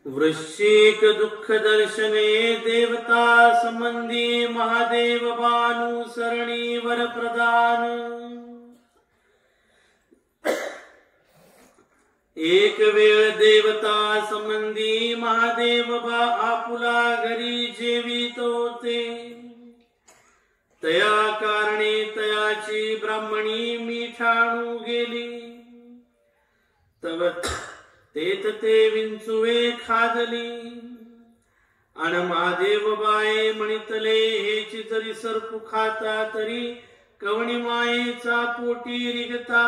वृश्चिक दुख दर्शने देवता संबंधी महादेव भानु सरणी वर प्रदान। एक वेळ देवता संबंधी महादेव बा आपुला घरी जेवित होते। तया कारणे तयाची ब्राह्मणी मिठाणू गेली। तव तेत ते विंचुवे खादली। अन महादेव बाये म्हणितले हेची जरी सरपू खाता तरी कवणी मायेचा पोटी रिगता।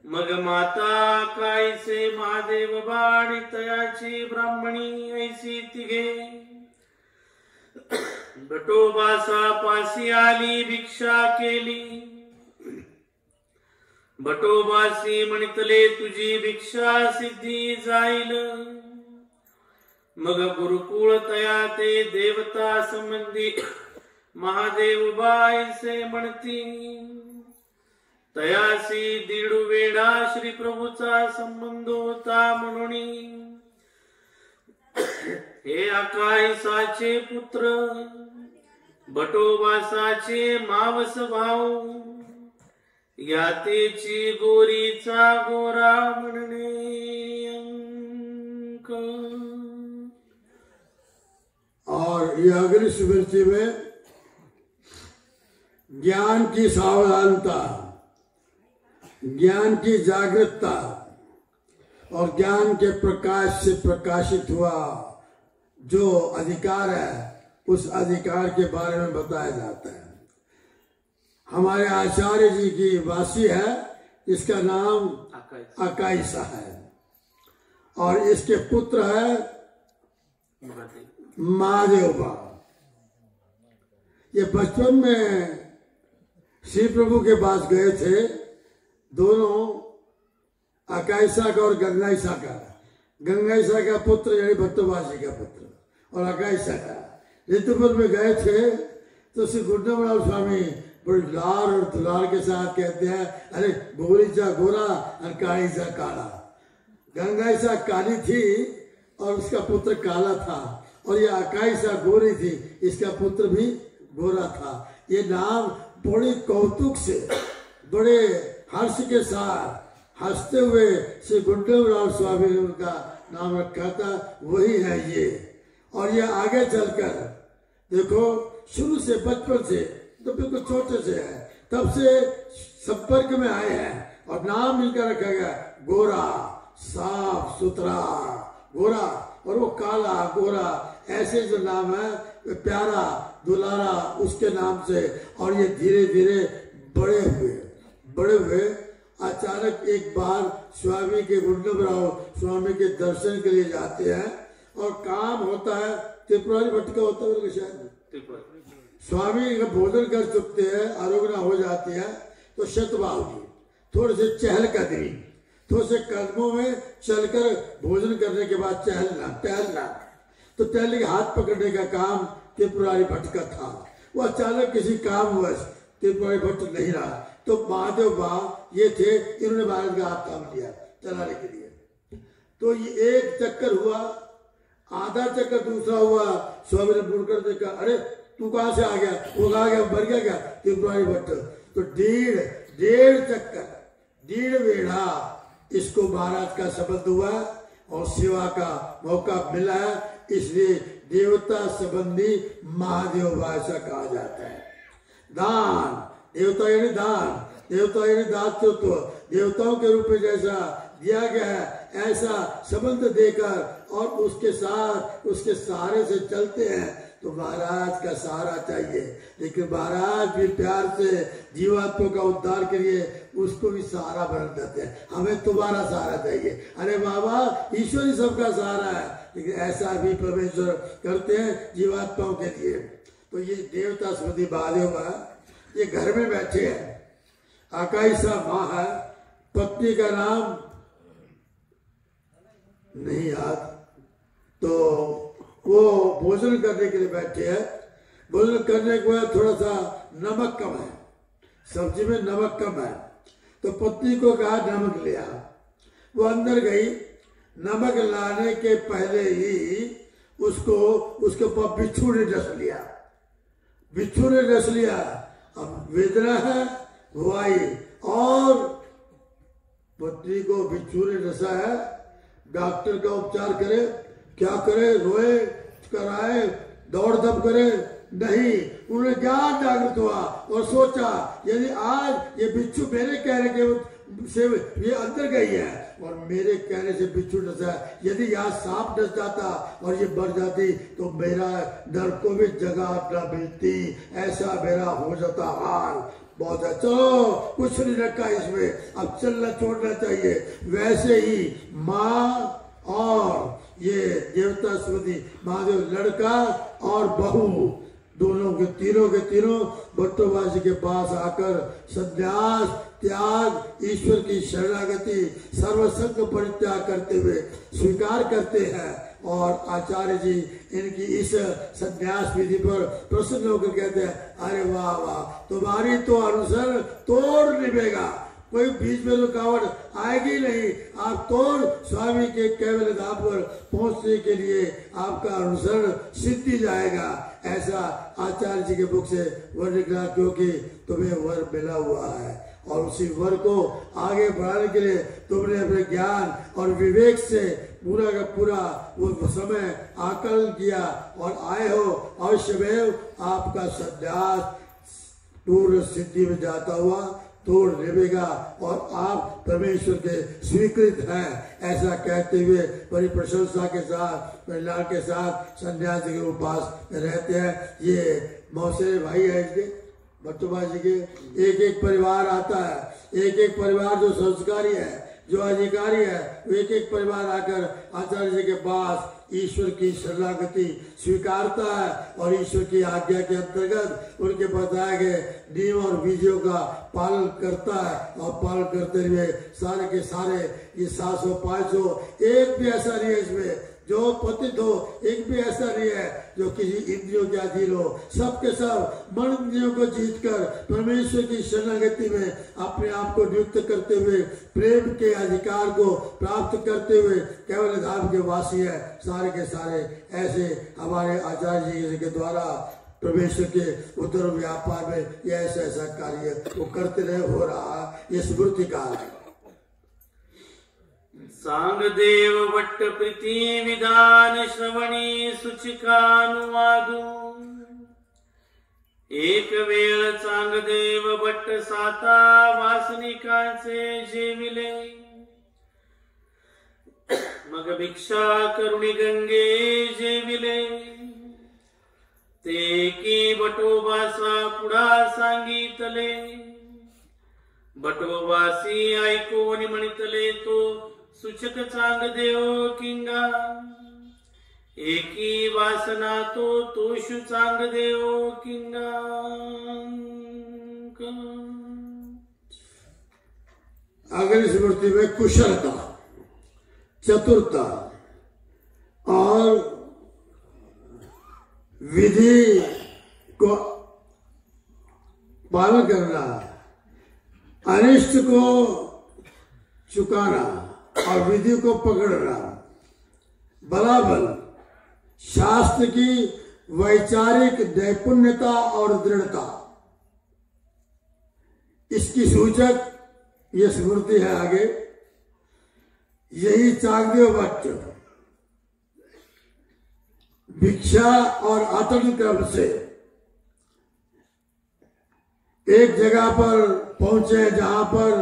मग माता कायसे महादेव बाणी तयाची ब्राह्मणी ऐसी तिघे। भटोबासा पासी आली भिक्षा केली। भटोबासी म्हणितले तुझी भिक्षा सिद्धी जाईल। मग गुरुकुळ तया ते देवता संबंधी महादेव बायसे म्हणती। तयासी दीडू वेळा श्री प्रभूचा संबंध होता म्हणून हे आकाशाचे पुत्र भटोबासाचे मावस भाऊ। यातेची गोरीचा गोरा म्हणणे अंक। और ये अगली स्मृति में ज्ञान की सावधानता, ज्ञान की जागृतता और ज्ञान के प्रकाश से प्रकाशित हुआ जो अधिकार है उस अधिकार के बारे में बताया जाता है। हमारे आचार्य जी की वासी है, इसका नाम अकाईसा है और इसके पुत्र है महादेव बा। ये बचपन में श्री प्रभु के पास गए थे, दोनों अकाईसा का और गंगाईसा का। गंगाईसा का पुत्र यानी भट्टोबासी का पुत्र और अकाईसा का ऋतुपुर में गए थे तो श्री गुड्डमराव स्वामी बड़े लार और दुलार के साथ कहते हैं, अरे गोरीचा गोरा और कालीसा काला। गंगाईसा काली थी और उसका पुत्र काला था और ये अकाईसा गोरी थी, इसका पुत्र भी गोरा था। ये नाम बड़े कौतुक से बड़े हर्ष के साथ हंसते हुए श्री गुड्डमराव स्वामी ने उनका नाम रखा था, वही है ये। और ये आगे चलकर देखो शुरू से बचपन से तो बिल्कुल छोटे से है, तब से संपर्क में आए हैं और नाम मिलकर रखा गया गोरा, साफ सुथरा गोरा। और वो काला गोरा ऐसे जो नाम है प्यारा दुलारा उसके नाम से। और ये धीरे धीरे बड़े हुए। अचानक एक बार स्वामी के गुड्डमराव स्वामी के दर्शन के लिए जाते हैं और काम होता है, त्रिपुरारी भट्ट का होता है शायद। स्वामी का भोजन कर चुकते हैं, आरोग्य हो जाती है तो शतभावनी थोड़े से चहलकदमी, थोड़े से कदमों में चलकर भोजन करने के बाद टहलना। तो टहलने के हाथ पकड़ने का काम त्रिपुरारी भट्ट का था। वो अचानक किसी कामवश त्रिपुरारी भट्ट नहीं रहा तो महादेव बा ये थे, इन्होंने भारत का हाथ थाम लिया चलाने के लिए। तो ये एक चक्कर हुआ, आधा चक्कर दूसरा हुआ। स्वामी ने मुड़कर देखा, अरे तू कहां से आ गया? वो कहा गया मर गया क्या त्रिपुरारी भट्ट? तो डेढ़ चक्कर, डेढ़ वेढ़ा इसको महाराज का शब्द हुआ और सेवा का मौका मिला है, इसलिए देवता संबंधी महादेव भाषा कहा जाता है। दान, देवता यानी दान, देवता यानी दातृत्व, देवताओं के रूप में जैसा दिया गया है ऐसा संबंध देकर और उसके साथ उसके सहारे से चलते हैं तो महाराज का सहारा चाहिए। लेकिन महाराज भी प्यार से जीवात्मा का उद्धार के लिए उसको भी सहारा बन देते हैं। हमें तुम्हारा सहारा चाहिए। अरे बाबा ईश्वर ही सबका सहारा है, लेकिन ऐसा भी परमेश्वर करते हैं जीवात्माओं के लिए। तो ये देवता स्मृति महादेव है, ये घर में बैठे हैं। आकाईसा माँ है, पत्नी का नाम नहीं याद, तो वो भोजन करने के लिए बैठे हैं। भोजन करने के बाद थोड़ा सा नमक कम है, सब्जी में नमक कम है, तो पत्नी को कहा नमक ले आ। वो अंदर गई, नमक लाने के पहले ही उसको उसके ऊपर बिच्छू ने डस लिया, बिच्छू ने डस लिया। अब वेदना है वो आई, और पत्नी को बिच्छू ने डसा है, डॉक्टर का उपचार करे, क्या करे, रोए, कराए, दौड़ धप करे, नहीं। उन्होंने ज्ञान जागृत हुआ और सोचा यदि आज ये बिच्छू मेरे कहने के से ये अंदर गई है और मेरे कहने से बिच्छू डसा है, यदि यहाँ सांप डस जाता और ये बढ़ जाती तो मेरा डर को भी जगह न मिलती, ऐसा मेरा हो जाता हाल। बहुत है, चलो कुछ नहीं रखा इसमें, अब चलना छोड़ना चाहिए। वैसे ही माँ और ये देवता स्मृति महादेव लड़का और बहू दोनों के तीनों बट्टोबाजी के पास आकर संन्यास त्याग, ईश्वर की शरणागति, सर्वसंग परित्याग करते हुए स्वीकार करते हैं। और आचार्य जी इनकी इस संन्यास विधि पर प्रसन्न होकर कहते हैं, अरे वाह वाह, तुम्हारी तो अनुसरण तोड़ निभेगा, कोई बीच में रुकावट आएगी नहीं। आप तो स्वामी के केवल धाम पर पहुंचने के लिए आपका अनुसरण सिद्धि जाएगा, ऐसा आचार्य जी के मुख से वर्णित, क्योंकि तुम्हें वर मिला हुआ है और उसी वर को आगे बढ़ाने के लिए तुमने अपने ज्ञान और विवेक से पूरा का पूरा वो समय आकलन किया और आए हो। अवश्यमेव आपका संन्यास पूर्ण सिद्धि में जाता हुआ तोड़ निभेगा और आप परमेश्वर के स्वीकृत हैं, ऐसा कहते हुए बड़ी प्रशंसा के साथ परिलाल के साथ सन्यासी के उपास रहते हैं। ये मौसे भाई है इसके बट्टोबाजी के, एक एक परिवार आता है, एक एक परिवार जो संस्कारी है, जो अधिकारी है, वो एक एक परिवार आकर आचार्य जी के पास ईश्वर की शरणागति स्वीकारता है और ईश्वर की आज्ञा के अंतर्गत उनके बताए गए नियम और विधियों का पालन करता है। और पालन करते हुए सारे के सारे ये 700 500 एक भी ऐसा नहीं है इसमें जो पतित हो, एक भी ऐसा नहीं है जो किसी इंद्रियों के अधीन हो। सबके सब मन इंद्रियों को जीतकर परमेश्वर की शरणागति में अपने आप को नियुक्त करते हुए प्रेम के अधिकार को प्राप्त करते हुए केवल धाम के वासी है सारे के सारे। ऐसे हमारे आचार्य जी के द्वारा परमेश्वर के उदर व्यापार में ये ऐसा ऐसा कार्य वो करते रहे, हो रहा, ये स्मृति काल है। सांग देव भट्ट प्रीति विधान श्रवणी सुचिकानुवादू। एक वेळ चांग देव भट्ट साता वासनिकांचे जेविले, मग भिक्षा करुणी गंगे जेविले। ते की बटोबासा पुढा सांगितले, बटोबासी ऐकून म्हणितले तो सूचक चांग देव किंगा। एकी वासना तो तोषु चांग देव किंगा। अगली स्मृति में कुशलता, चतुरता और विधि को पालन करना, अनिष्ट को चुकाना और विधि को पकड़ना, बराबर शास्त्र की वैचारिक नैपुण्यता और दृढ़ता, इसकी सूचक ये स्मृति है। आगे यही चांगदेव भट्ट भिक्षा और आचरण क्रम से एक जगह पर पहुंचे जहां पर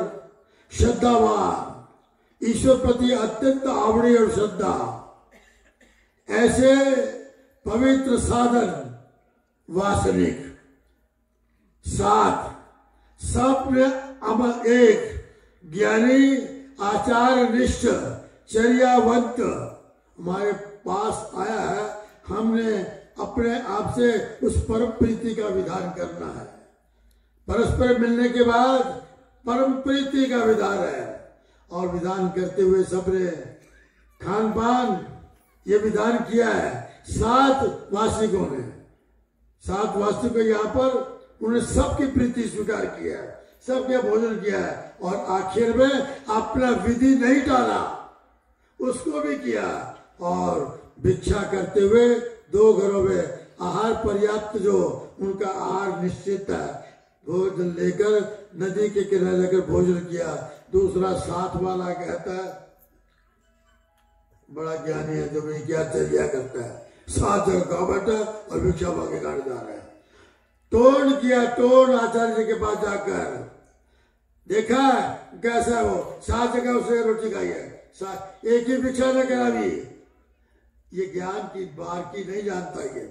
श्रद्धावान, ईश्वर प्रति अत्यंत आवड़ी और श्रद्धा, ऐसे पवित्र साधन वासनिक साथ सप्र अमर एक ज्ञानी आचार निष्ठ चर्यावंत हमारे पास आया है। हमने अपने आप से उस परम प्रीति का विधान करना है। परस्पर मिलने के बाद परम प्रीति का विधान है और विधान करते हुए सबने खान पान ये विधान किया है। 7 वार्षिकों ने, 7 वार्षिकों यहाँ पर उन्होंने सबकी प्रीति स्वीकार किया है, सबके भोजन किया है और आखिर में अपना विधि नहीं टाला, उसको भी किया। और भिक्षा करते हुए 2 घरों में आहार पर्याप्त, जो उनका आहार निश्चित है, भोजन लेकर नदी के किनारे जाकर भोजन किया। दूसरा साथ वाला कहता है, बड़ा ज्ञानी है जो भी क्या चर्या करता है, 7 जगह का बैठा और भिक्षा मांगे गाड़ी जा रहा है। टोन किया, टोन आचार्य जी के पास जाकर देखा कैसा वो 7 जगह उसने रोटी खाई है, एक ही भिक्षा न करावी। ये ज्ञान की बार की नहीं जानता, ये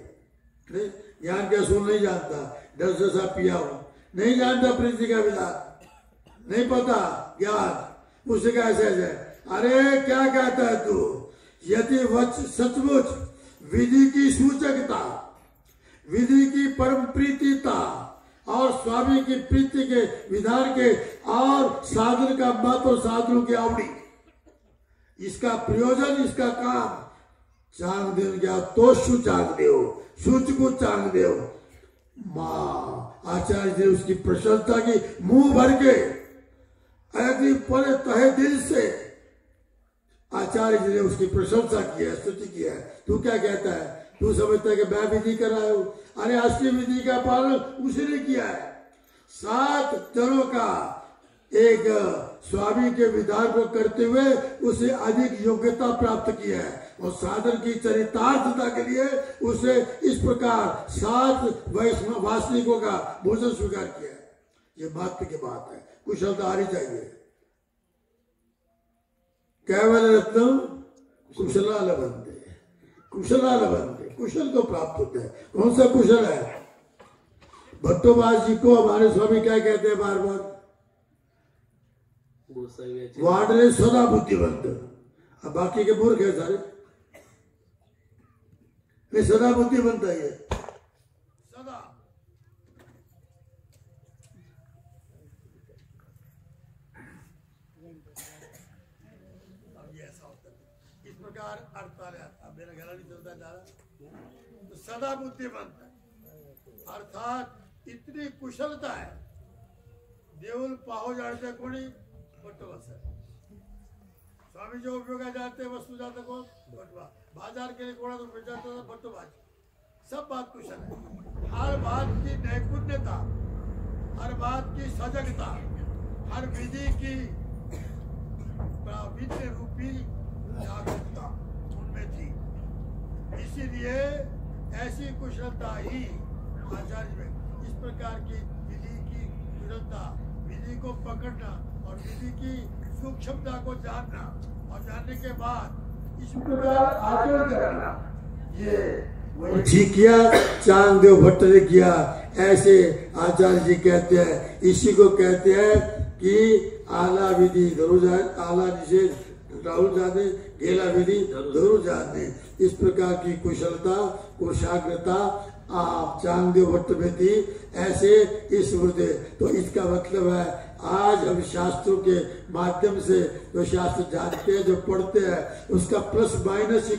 नहीं ज्ञान के असूल नहीं जानता। 10 जैसा पिया हूं, नहीं जानता प्रीति का विधान, नहीं पता ज्ञान उसे का ऐसे है। अरे क्या कहता है तू, यदि सचमुच विधि की सूचकता, विधि की परम प्रीतिता और स्वामी की प्रीति के विधान के और साधन का महत्व, साधनों की आवड़ी, इसका प्रयोजन, इसका काम चांग दे गया तो शु चांग दे, सूच को चांग दे। माँ आचार्य जी उसकी प्रशंसा की मुंह भर के, ऐसी पूरे तहे दिल से आचार्य जी ने उसकी प्रशंसा की है, स्तुति की है। तू क्या कहता है, तू समझता है कि मैं विधि कर रहा हूं? अरे असली विधि का पालन उसने किया है। 7 जनों का एक स्वामी के विधान को करते हुए उसे अधिक योग्यता प्राप्त की है, और साधन की चरितार्थता के लिए उसे इस प्रकार 7 वासनिकों का भोजन स्वीकार किया है। ये महत्व की बात है, कुशलता आनी चाहिए। केवल रत्नम कुशला लभन्ते, कुशला लभन्ते, कुशल को प्राप्त होते हैं। कौन सा कुशल है? भट्टोबास जी को हमारे स्वामी क्या कहते हैं बार बार, वाडरे सदा बुद्धिवंत। अब बाकी के मूर्ख है सारे, नहीं सदा बुद्धिवंत है ये, सदा। अब ये ऐसा होता है, इस प्रकार अर्थ आ रहा, मेरा गला नहीं चलता जा रहा, तो सदा बुद्धिवंत है, अर्थात इतनी कुशलता है। देवल पाहो जाते कोणी बट्टवास है, स्वामी जो उपयोग जाते वस्तु जाते को बटवा, बाजार के लिए कोड़ा तो मिल जाता था बट्टवाज। सब बात कुशल है, हर बात की नैपुण्यता, हर बात की सजगता, हर विधि की विधि रूपी जागरूकता उनमें थी। इसीलिए ऐसी कुशलता ही आचार्य में, इस प्रकार की विधि की कुशलता, विधि को पकड़ना और विधि की सूक्ष्मता को जानना, और जानने के बाद इस प्रकार आचरण करना, ये ठीक किया चांगदेव भट्ट ने किया। ऐसे आचार्य जी कहते हैं, इसी को कहते हैं कि आला विधि धरु जाने, आला निषेध राहुल जाने, गेला विधि धरु जाने। इस प्रकार की कुशलता, कुशाग्रता आप चांगदेव भट्ट में थी, ऐसे इस मुद्दे। तो इसका मतलब है आज हम शास्त्रों के माध्यम से जो शास्त्र जानते हैं, जो पढ़ते हैं, उसका प्लस माइनस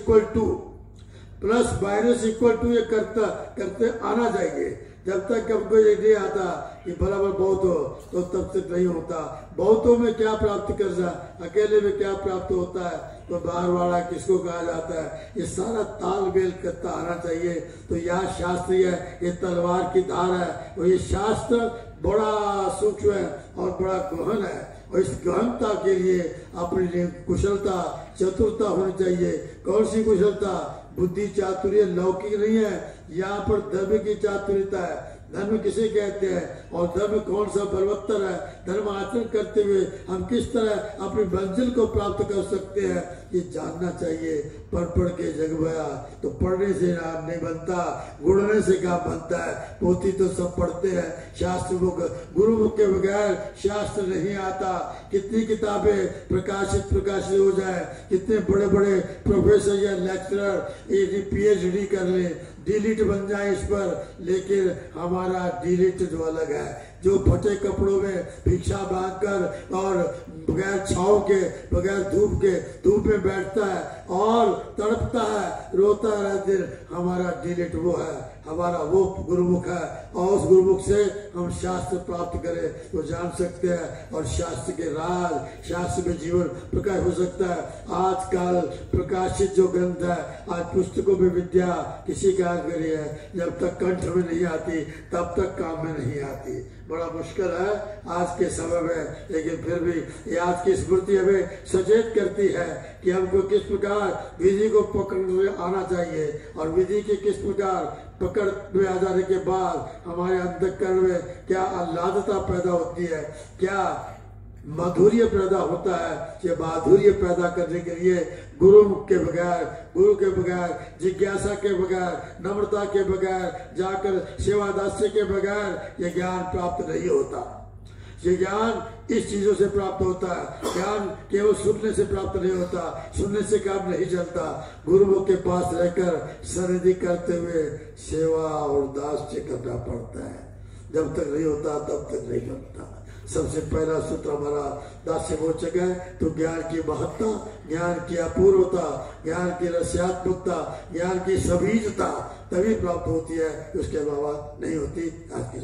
इक्वल टू ये करते आना चाहिए। जब तक हमको ये नहीं आता कि बराबर बहुत हो, तो तब तक नहीं होता। बहुतों में क्या प्राप्त करना, अकेले में क्या प्राप्त होता है, तो बाहर वाला किसको कहा जाता है, ये सारा तालमेल करता आना चाहिए। तो यह शास्त्र है, ये तलवार की धार है, और ये शास्त्र बड़ा सूक्ष्म है और बड़ा गहन है, और इस गहनता के लिए अपनी कुशलता, चतुरता होनी चाहिए। कौन सी कुशलता? बुद्धि चातुर्य लौकिक नहीं है, यहाँ पर धर्म की चातुर्यता है। धर्म किसे कहते हैं, और धर्म कौन सा बलवत्तर है, धर्म आचरण करते हुए हम किस तरह अपनी मंजिल को प्राप्त कर सकते हैं, ये जानना चाहिए। पढ़ के जग गया, तो पढ़ने से नाम नहीं बनता, गुणने से काम बनता है। पोथी तो सब पढ़ते हैं, शास्त्र मुख, गुरु मुख के बगैर शास्त्र नहीं आता। कितनी किताबें प्रकाशित हो जाए, कितने बड़े बड़े प्रोफेसर या लेक्चरर PhD कर ले, डिलीट बन जाए इस पर, लेकिन हमारा डिलीट जो अलग है, जो फटे कपड़ों में भिक्षा मांगकर और बगैर छाव के, बगैर धूप के, धूप में बैठता है और तड़पता है, रोता है दिन। हमारा डिलीट वो है, हमारा वो गुरुमुख है, और उस गुरुमुख से हम शास्त्र प्राप्त करें तो जान सकते हैं, और शास्त्र के राज, शास्त्र में जीवन प्रकाश हो सकता है। आजकल प्रकाशित जो ग्रंथ है, आज पुस्तकों में विद्या किसी काम करी है, जब तक कंठ में नहीं आती तब तक काम में नहीं आती। बड़ा मुश्किल है आज के समय में, लेकिन फिर भी ये आज की स्मृति हमें सचेत करती है कि हमको किस प्रकार विधि को पकड़ने आना चाहिए, और विधि के किस प्रकार पकड़ में आ जाने के बाद हमारे अंतःकरण में क्या आह्लादता पैदा होती है, क्या माधुर्य पैदा होता है। ये माधुर्य पैदा करने के लिए गुरु के बगैर, गुरु के बगैर, जिज्ञासा के बगैर, नम्रता के बगैर, जाकर सेवा दास्य के बगैर ये ज्ञान प्राप्त नहीं होता। ये ज्ञान इस चीजों से प्राप्त होता है। ज्ञान केवल सुनने से प्राप्त नहीं होता, सुनने से काम नहीं चलता। गुरुमुख के पास रहकर सनिधि करते हुए सेवा और दास्य करना पड़ता है। जब तक नहीं होता तब तक नहीं बनता। सबसे पहला सूत्र हमारा दास्य मोचक है, तो ज्ञान की महत्ता, ज्ञान की अपूर्वता, ज्ञान की रस्यात्मकता, ज्ञान की सबीजता तभी प्राप्त होती है, उसके अलावा नहीं होती। आज की